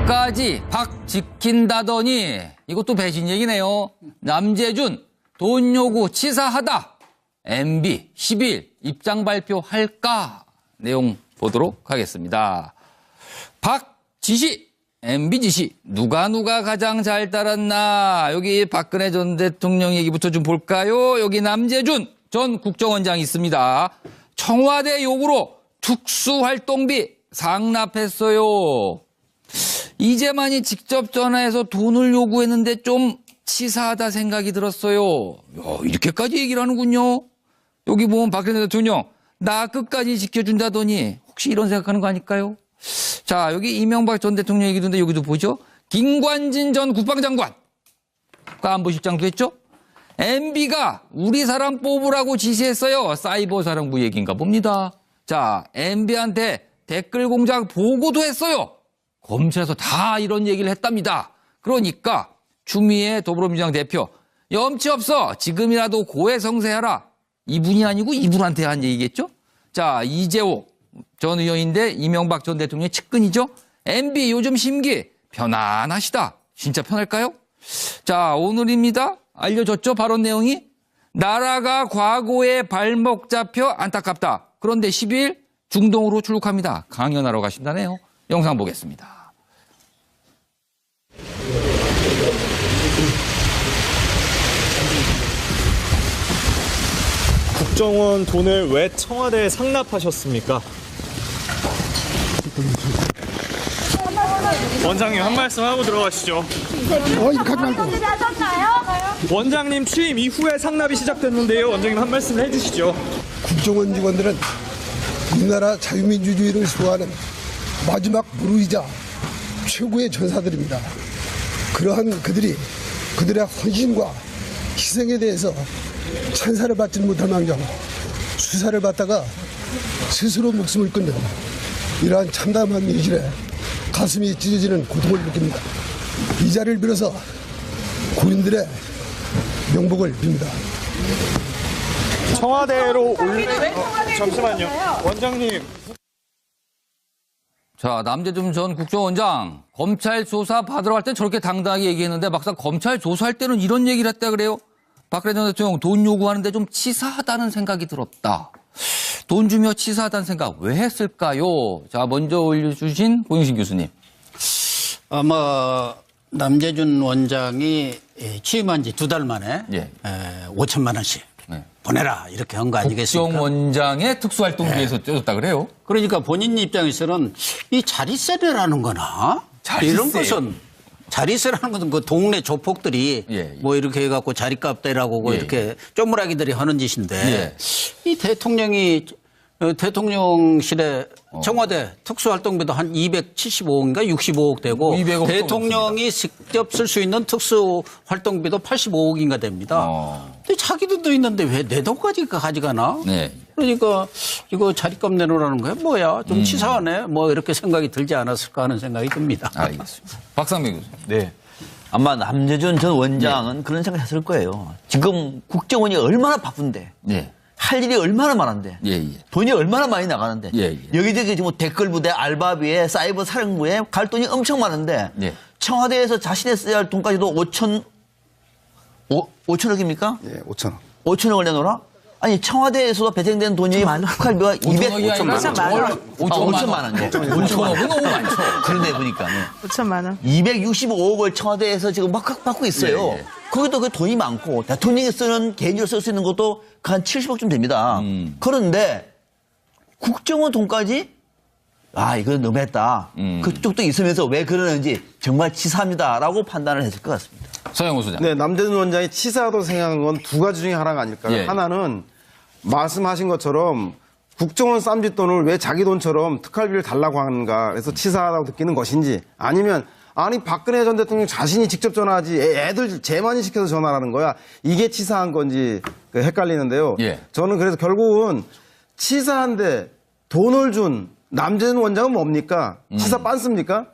끝까지 박 지킨다더니 이것도 배신 얘기네요. 남재준 돈 요구 치사하다. MB 10일 입장 발표할까? 내용 보도록 하겠습니다. 박 지시, MB 지시 누가 가장 잘 따랐나? 여기 박근혜 전 대통령 얘기부터 좀 볼까요? 여기 남재준 전 국정원장 있습니다. 청와대 요구로 특수활동비 상납했어요. 이재만이 직접 전화해서 돈을 요구했는데 좀 치사하다 생각이 들었어요. 야, 이렇게까지 얘기를 하는군요. 여기 보면 박근혜 대통령 나 끝까지 지켜준다더니 혹시 이런 생각하는 거 아닐까요? 자, 여기 이명박 전 대통령 얘기도 있는데 여기도 보죠. 김관진 전 국방장관 안보실장도 했죠. MB가 우리 사람 뽑으라고 지시했어요. 사이버 사령부 얘기인가 봅니다. 자, MB한테 댓글 공작 보고도 했어요. 검찰에서 다 이런 얘기를 했답니다. 그러니까 추미애 더불어민주당 대표 염치 없어 지금이라도 고해성세하라. 이분이 아니고 이분한테 한 얘기겠죠. 자, 이재호 전 의원인데 이명박 전 대통령의 측근이죠. MB 요즘 심기 편안하시다. 진짜 편할까요? 자, 오늘입니다. 알려졌죠? 발언 내용이. 나라가 과거에 발목 잡혀 안타깝다. 그런데 10일 중동으로 출국합니다. 강연하러 가신다네요. 영상 보겠습니다. 국정원 돈을 왜 청와대에 상납하셨습니까? 원장님 한 말씀 하고 들어가시죠. 이렇게 하지 말고. 원장님 취임 이후에 상납이 시작됐는데요. 원장님 한 말씀 해주시죠. 국정원 직원들은 우리나라 자유민주주의를 수호하는 마지막 무르이자 최고의 전사들입니다. 그러한 그들의 헌신과 희생에 대해서 찬사를 받지 못할 망정 수사를 받다가 스스로 목숨을 끊는 이러한 참담한 현실에 가슴이 찢어지는 고통을 느낍니다. 이 자리를 빌어서 군인들의 명복을 빕니다. 청와대로 잠시만요. 원장님. 자, 남재준 전 국정원장 검찰 조사 받으러 갈 땐 저렇게 당당하게 얘기했는데 막상 검찰 조사할 때는 이런 얘기를 했다 그래요. 박근혜 전 대통령 돈 요구하는데 좀 치사하다는 생각이 들었다. 돈 주며 치사하다는 생각 왜 했을까요? 자, 먼저 올려주신 고영신 교수님. 아마 남재준 원장이 취임한 지 2달 만에 5천만 원씩 보내라 이렇게 한 거 아니겠습니까? 국정원장의 특수활동비에서 떼줬다 그래요? 그러니까 본인 입장에서는 이 자릿세라는 거나 이런 것은 자릿세라는 것은 그 동네 조폭들이 뭐 이렇게 해갖고 자릿값 대라고 이렇게 쪼무라기들이 하는 짓인데 이 대통령이 대통령실에 청와대 특수활동비도 한 275억인가 65억 되고 대통령이 직접 쓸 수 있는 특수활동비도 85억인가 됩니다. 근데 자기 돈도 있는데 왜 내 돈까지 가져가나? 그러니까 이거 자릿값 내놓으라는 거야? 뭐야? 좀 치사하네? 뭐 이렇게 생각이 들지 않았을까 하는 생각이 듭니다. 알겠습니다. 박상민 교수님. 네. 아마 남재준 전 원장은 그런 생각을 했을 거예요. 지금 국정원이 얼마나 바쁜데. 할 일이 얼마나 많은데 돈이 얼마나 많이 나가는데 여기저기 지금 댓글 부대, 알바비에 사이버 사령부에 갈 돈이 엄청 많은데 청와대에서 자신의 써야 할 돈까지도 5천억입니까? 예, 5천억. 5천억을 내놓으라? 아니 청와대에서도 배정된 돈이 국가비가 5천만 원. 5천만 원. 5천억은 너무 많죠. 그런데 보니까 5천만 원. 265억을 청와대에서 지금 막 받고 있어요. 거기도 그 돈이 많고 대통령이 쓰는 개인적으로 쓸 수 있는 것도 한 70억쯤 됩니다. 그런데 국정원 돈까지 이건 너무했다. 그쪽도 있으면서 왜 그러는지 정말 치사합니다라고 판단을 했을 것 같습니다. 서영호 소장. 네, 남재준 원장이 치사하다고 생각한 건 두 가지 중에 하나가 아닐까요? 하나는 말씀하신 것처럼 국정원 쌈짓돈을 왜 자기 돈처럼 특활비를 달라고 하는가 그래서 치사하다고 느끼는 것인지 아니면 박근혜 전 대통령 자신이 직접 전화하지 애들 쟤만이 시켜서 전화하는 거야. 이게 치사한 건지 헷갈리는데요. 저는 그래서 결국은 치사한데 돈을 준 남재준 원장은 뭡니까? 치사 빤습니까?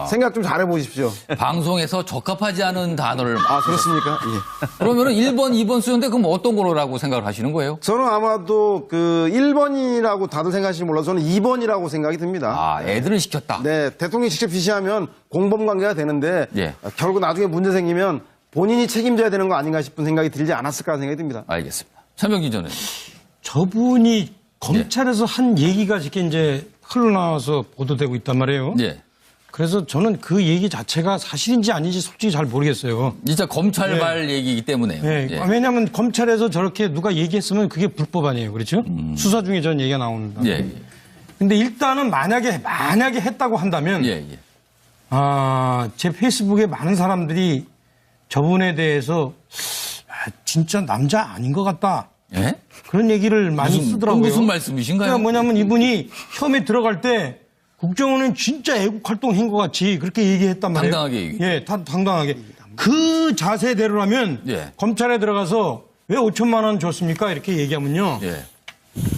생각 좀 잘해 보십시오. 방송에서 적합하지 않은 단어를. 아, 그렇습니까? 예. 그러면은 1번, 2번 쓰는데 그럼 어떤 거라고 생각을 하시는 거예요? 저는 아마도 그 1번이라고 다들 생각하실지 몰라서 저는 2번이라고 생각이 듭니다. 아, 애들을 시켰다. 네, 대통령이 직접 지시하면 공범 관계가 되는데 예. 결국 나중에 문제 생기면 본인이 책임져야 되는 거 아닌가 싶은 생각이 들지 않았을까 생각이 듭니다. 알겠습니다. 차명진 전 의원. 저분이 검찰에서 한 얘기가 이제 흘러나와서 보도되고 있단 말이에요. 예. 그래서 저는 그 얘기 자체가 사실인지 아닌지 솔직히 잘 모르겠어요. 진짜 검찰발 얘기이기 때문에요. 네. 예. 왜냐하면 검찰에서 저렇게 누가 얘기했으면 그게 불법 아니에요. 그렇죠? 수사 중에 저는 얘기가 나옵니다. 예. 예. 근데 일단은 만약에 했다고 한다면 예. 예. 제 페이스북에 많은 사람들이 저분에 대해서 진짜 남자 아닌 것 같다. 예? 그런 얘기를 많이 쓰더라고요. 무슨 말씀이신가요? 그러니까 뭐냐면 이분이 혐의 들어갈 때 국정원은 진짜 애국 활동한 것 같이 그렇게 얘기했단 말이에요. 당당하게 얘기. 예, 당당하게. 그 자세대로라면 예. 검찰에 들어가서 왜 5천만 원 줬습니까? 이렇게 얘기하면요. 예.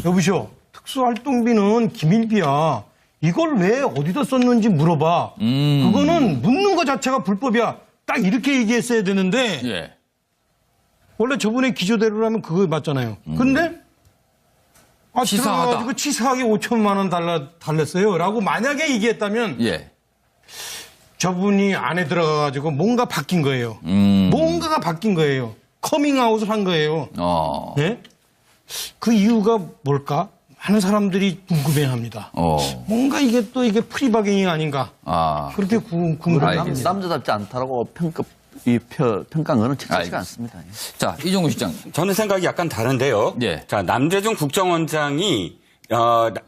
여보시오. 특수활동비는 기밀비야. 이걸 왜 어디다 썼는지 물어봐. 그거는 묻는 것 자체가 불법이야. 딱 이렇게 얘기했어야 되는데 예. 원래 저분의 기조대로라면 그거 맞잖아요. 근데 치사하다. 들어가가지고 치사하게 5천만 원 달랬어요. 라고 만약에 얘기했다면 예. 저분이 안에 들어가가지고 뭔가 바뀐 거예요. 뭔가가 바뀐 거예요. 커밍아웃을 한 거예요. 네? 그 이유가 뭘까? 많은 사람들이 궁금해합니다. 뭔가 이게 프리바게닝 아닌가? 그렇게 궁금합니다. 남자답지 않다라고 평가한 거는 적절치가 않습니다. 자, 이종우 실장. 저는 생각이 약간 다른데요. 예. 자, 남재준 국정원장이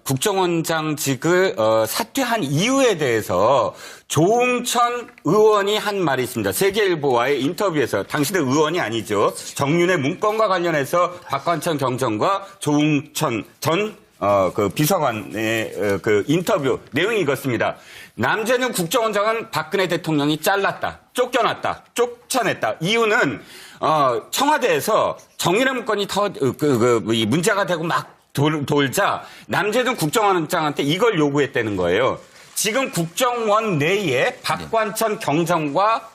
국정원장직을 사퇴한 이유에 대해서 조응천 의원이 한 말이 있습니다. 세계일보와의 인터뷰에서 당신은 의원이 아니죠. 정윤의 문건과 관련해서 박관천 경정과 조응천 전 그 비서관의 그 인터뷰 내용이 이렇습니다. 남재준 국정원장은 박근혜 대통령이 잘랐다, 쫓겨났다, 쫓아냈다. 이유는 청와대에서 정윤의 문건이 이 문제가 되고 막 돌자 남재준 국정원장한테 이걸 요구했다는 거예요. 지금 국정원 내에 박관천 경정과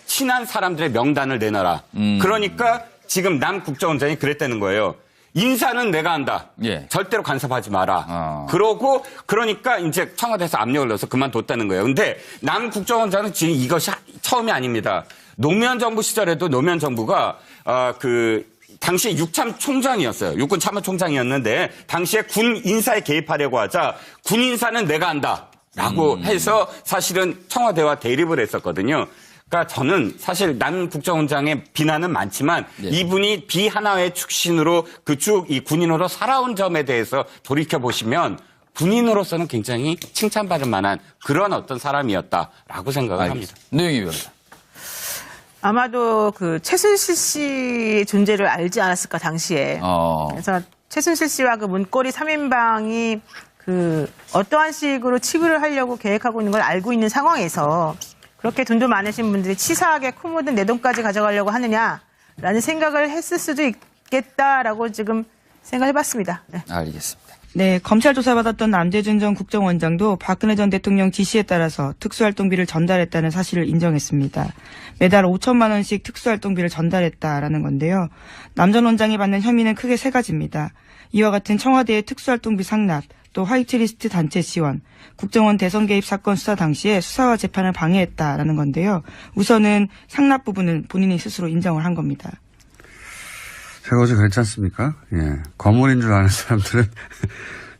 친한 사람들의 명단을 내놔라. 그러니까 지금 남 국정원장이 그랬다는 거예요. 인사는 내가 한다. 예. 절대로 간섭하지 마라. 그러니까 이제 청와대에서 압력을 넣어서 그만뒀다는 거예요. 근데 남 국정원장은 지금 이것이 처음이 아닙니다. 노무현 정부 시절에도 노무현 정부가 당시 육참 총장이었어요. 육군 참모총장이었는데 당시에 군 인사에 개입하려고 하자 군 인사는 내가 한다라고 해서 사실은 청와대와 대립을 했었거든요. 그러니까 저는 사실 남 국정원장의 비난은 많지만 이분이 비하나의 출신으로 이 군인으로 살아온 점에 대해서 돌이켜 보시면 군인으로서는 굉장히 칭찬받을 만한 그런 어떤 사람이었다라고 생각을 합니다. 노영희 변호사. 아마도 그 최순실 씨 존재를 알지 않았을까 당시에. 그래서 최순실 씨와 그 문고리 3인방이 그 어떠한 식으로 치부를 하려고 계획하고 있는 걸 알고 있는 상황에서 그렇게 돈도 많으신 분들이 치사하게 코 묻은 내 돈까지 가져가려고 하느냐라는 생각을 했을 수도 있겠다라고 지금 생각해봤습니다. 네. 알겠습니다. 네, 검찰 조사받았던 남재준 전 국정원장도 박근혜 전 대통령 지시에 따라서 특수활동비를 전달했다는 사실을 인정했습니다. 매달 5천만 원씩 특수활동비를 전달했다라는 건데요. 남 전 원장이 받는 혐의는 크게 세 가지입니다. 이와 같은 청와대의 특수활동비 상납, 또 화이트리스트 단체 지원, 국정원 대선 개입 사건 수사 당시에 수사와 재판을 방해했다라는 건데요. 우선은 상납 부분은 본인이 스스로 인정을 한 겁니다. 제가 어제 그랬지 않습니까? 예. 거물인 줄 아는 사람들은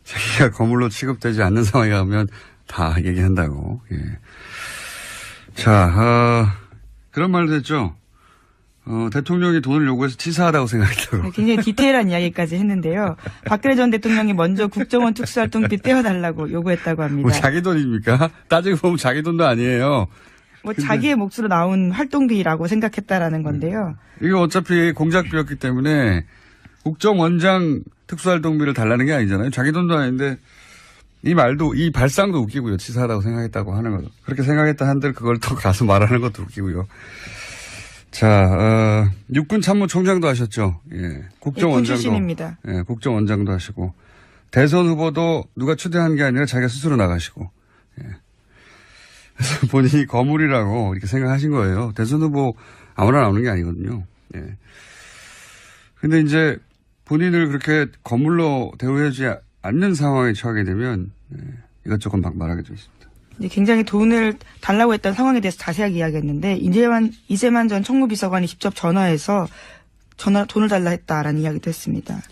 자기가 거물로 취급되지 않는 상황에 가면 다 얘기한다고. 예. 자, 그런 말도 했죠. 대통령이 돈을 요구해서 치사하다고 생각했다고. 굉장히 디테일한 이야기까지 했는데요. 박근혜 전 대통령이 먼저 국정원 특수활동비 떼어달라고 요구했다고 합니다. 뭐 자기 돈입니까? 따지고 보면 자기 돈도 아니에요. 자기의 몫으로 나온 활동비라고 생각했다라는 건데요. 이게 어차피 공작비였기 때문에 국정원장 특수활동비를 달라는 게 아니잖아요. 자기 돈도 아닌데 이 말도 이 발상도 웃기고요. 치사하다고 생각했다고 하는 것도. 그렇게 생각했다 한들 그걸 또 가서 말하는 것도 웃기고요. 자, 육군 참모총장도 하셨죠. 예. 국정원장도. 출신입니다. 예, 국정원장도 하시고 대선 후보도 누가 초대한 게 아니라 자기가 스스로 나가시고. 예. 그래서 본인이 거물이라고 이렇게 생각하신 거예요. 대선 후보 아무나 나오는 게 아니거든요. 예. 근데 이제 본인을 그렇게 거물로 대우하지 않는 상황에 처하게 되면 이것저것 막 말하게 돼 있습니다. 굉장히 돈을 달라고 했던 상황에 대해서 자세하게 이야기했는데 이재만 전 청무비서관이 직접 전화해서 돈을 달라 했다라는 이야기도 했습니다.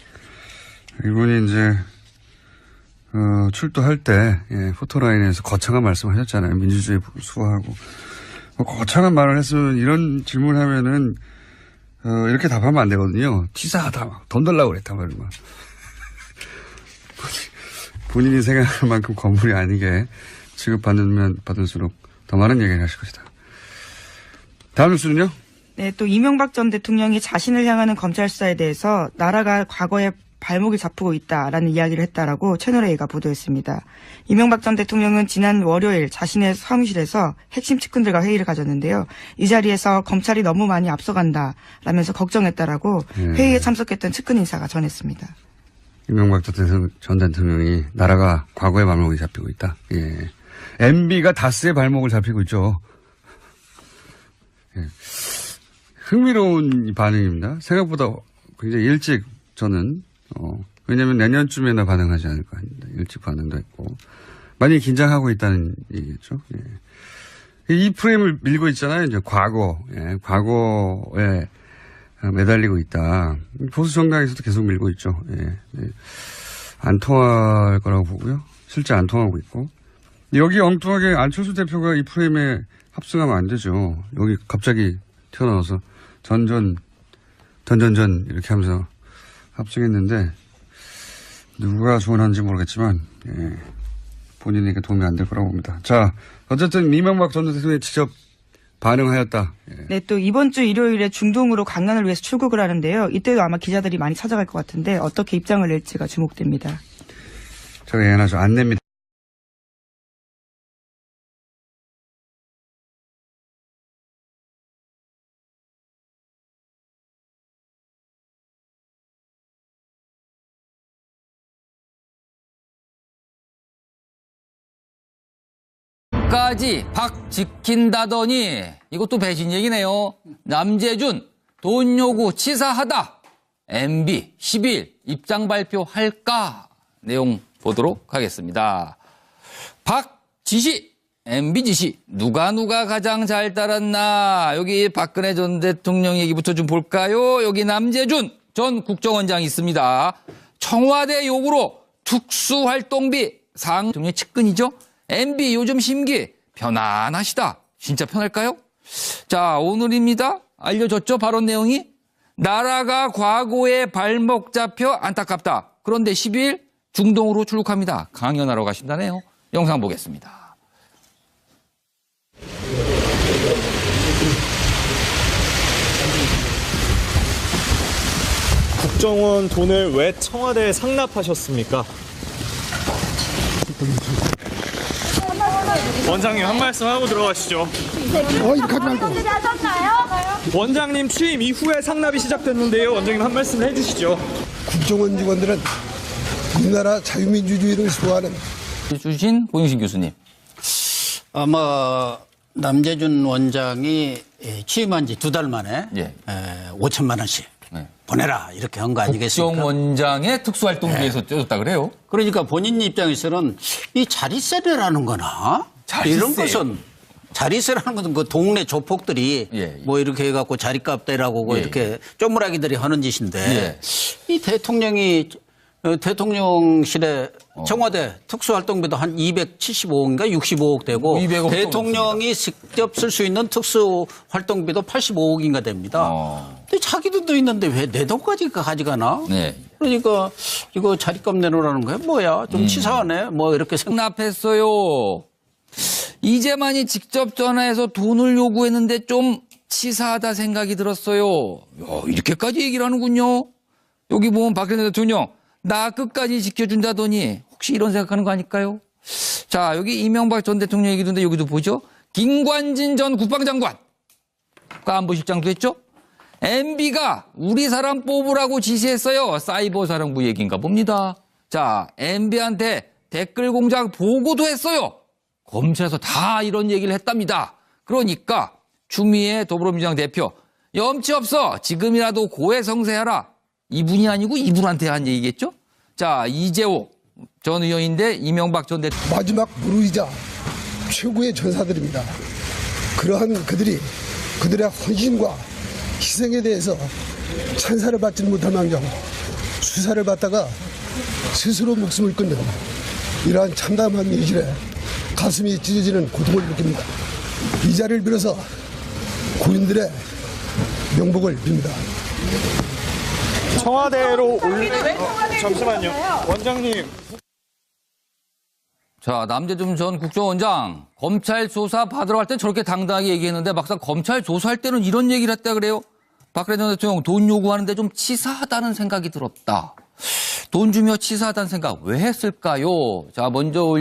이분이 이제 출두할 때 포토라인에서 거창한 말씀하셨잖아요. 민주주의 수호하고 거창한 말을 했으면 이런 질문하면은 이렇게 답하면 안 되거든요. 치사하다 막 돈 달라고 그랬다 말이야. 본인이 생각할 만큼 건물이 아니게 취급받으면 받을수록 더 많은 얘기를 하실 것이다. 다음 뉴스는요? 네, 또 이명박 전 대통령이 자신을 향하는 검찰 수사에 대해서 나라가 과거에 발목을 잡고 있다라는 이야기를 했다라고 채널A가 보도했습니다. 이명박 전 대통령은 지난 월요일 자신의 사무실에서 핵심 측근들과 회의를 가졌는데요. 이 자리에서 검찰이 너무 많이 앞서간다라면서 걱정했다라고 회의에 참석했던 측근 인사가 전했습니다. 이명박 전 대통령이 나라가 과거의 발목이 잡히고 있다. 예. MB가 다스의 발목을 잡히고 있죠. 예. 흥미로운 반응입니다. 생각보다 굉장히 일찍 저는 왜냐하면 내년쯤에나 반응하지 않을까 합니다. 일찍 반응도 했고 많이 긴장하고 있다는 얘기겠죠. 예. 이 프레임을 밀고 있잖아요. 이제 과거에 매달리고 있다. 보수 정당에서도 계속 밀고 있죠. 예. 안 통할 거라고 보고요. 실제 안 통하고 있고 여기 엉뚱하게 안철수 대표가 이 프레임에 합승하면 안 되죠. 여기 갑자기 튀어나와서 전전 이렇게 하면서 합승했는데 누가 조언하는지 모르겠지만 본인에게 도움이 안 될 거라고 봅니다. 자, 어쨌든 이명박 전 대통령이 직접 반응하였다. 네, 또 이번 주 일요일에 중동으로 강연을 위해서 출국을 하는데요. 이때도 아마 기자들이 많이 찾아갈 것 같은데 어떻게 입장을 낼지가 주목됩니다. 제가 예언하죠. 안 냅니다. 까지 박 지킨다더니 이것도 배신 얘기네요. 남재준 돈 요구 치사하다. MB 10일 입장 발표할까? 내용 보도록 하겠습니다. 박 지시, MB 지시 누가 가장 잘 따랐나? 여기 박근혜 전 대통령 얘기부터 좀 볼까요? 여기 남재준 전 국정원장 있습니다. 청와대 요구로 특수활동비 상통의 측근이죠. MB 요즘 심기 편안하시다. 진짜 편할까요? 자, 오늘입니다. 알려졌죠? 발언 내용이. 나라가 과거에 발목 잡혀 안타깝다. 그런데 10일 중동으로 출국합니다. 강연하러 가신다네요. 영상 보겠습니다. 국정원 돈을 왜 청와대에 상납하셨습니까? 원장님 한 말씀 하고 들어가시죠. 원장님 취임 이후에 상납이 시작됐는데요. 원장님 한 말씀 해주시죠. 국정원 직원들은 우리나라 자유민주주의를 수호하는 주신 고영신 교수님. 아마 남재준 원장이 취임한 지 2달 만에 5천만 원씩 보내라 이렇게 한 거 아니겠습니까? 국정원장의 특수활동비에서 떼줬다 그래요? 그러니까 본인 입장에서는 이 자리세라는 거나 이런 것은 자리세라는 것은 그 동네 조폭들이 뭐 이렇게 해갖고 자리값 대라고 이렇게 쪼무라기들이 하는 짓인데 이 대통령이 대통령실에 청와대 특수활동비도 한 275억인가 65억 되고 대통령이 직접 쓸 수 있는 특수활동비도 85억인가 됩니다. 근데 자기 돈도 있는데 왜 내 돈까지 가져가나? 그러니까 이거 자리값 내놓으라는 거야? 뭐야? 좀 치사하네. 뭐 이렇게 상납했어요. 이재만이 직접 전화해서 돈을 요구했는데 좀 치사하다 생각이 들었어요. 야, 이렇게까지 얘기를 하는군요. 여기 보면 박근혜 대통령 나 끝까지 지켜준다더니 혹시 이런 생각하는 거 아닐까요? 자, 여기 이명박 전 대통령 얘기도 있는데 여기도 보죠. 김관진 전 국방장관 안보실장도 했죠. MB가 우리 사람 뽑으라고 지시했어요. 사이버 사령부 얘기인가 봅니다. 자, MB한테 댓글 공작 보고도 했어요. 검찰에서 다 이런 얘기를 했답니다. 그러니까 추미애 더불어민주당 대표 염치 없어. 지금이라도 고해성사해라. 이분이 아니고 이분한테 한 얘기겠죠? 자, 이재호 전 의원인데 이명박 전 대통령. 마지막 무르이자 최고의 전사들입니다. 그러한 그들이 그들의 헌신과 희생에 대해서 찬사를 받지 못할 망정 수사를 받다가 스스로 목숨을 끊는 이러한 참담한 현실에 가슴이 찢어지는 고통을 느낍니다. 이 자리를 빌어서 고인들의 명복을 빕니다. 청와대로 잠시만요. 원장님. 자, 남재준 전 국정원장 검찰 조사 받으러 갈 때 저렇게 당당하게 얘기했는데 막상 검찰 조사할 때는 이런 얘기를 했다 그래요. 박근혜 전 대통령 돈 요구하는데 좀 치사하다는 생각이 들었다. 돈 주며 치사하다는 생각 왜 했을까요? 자, 먼저 올려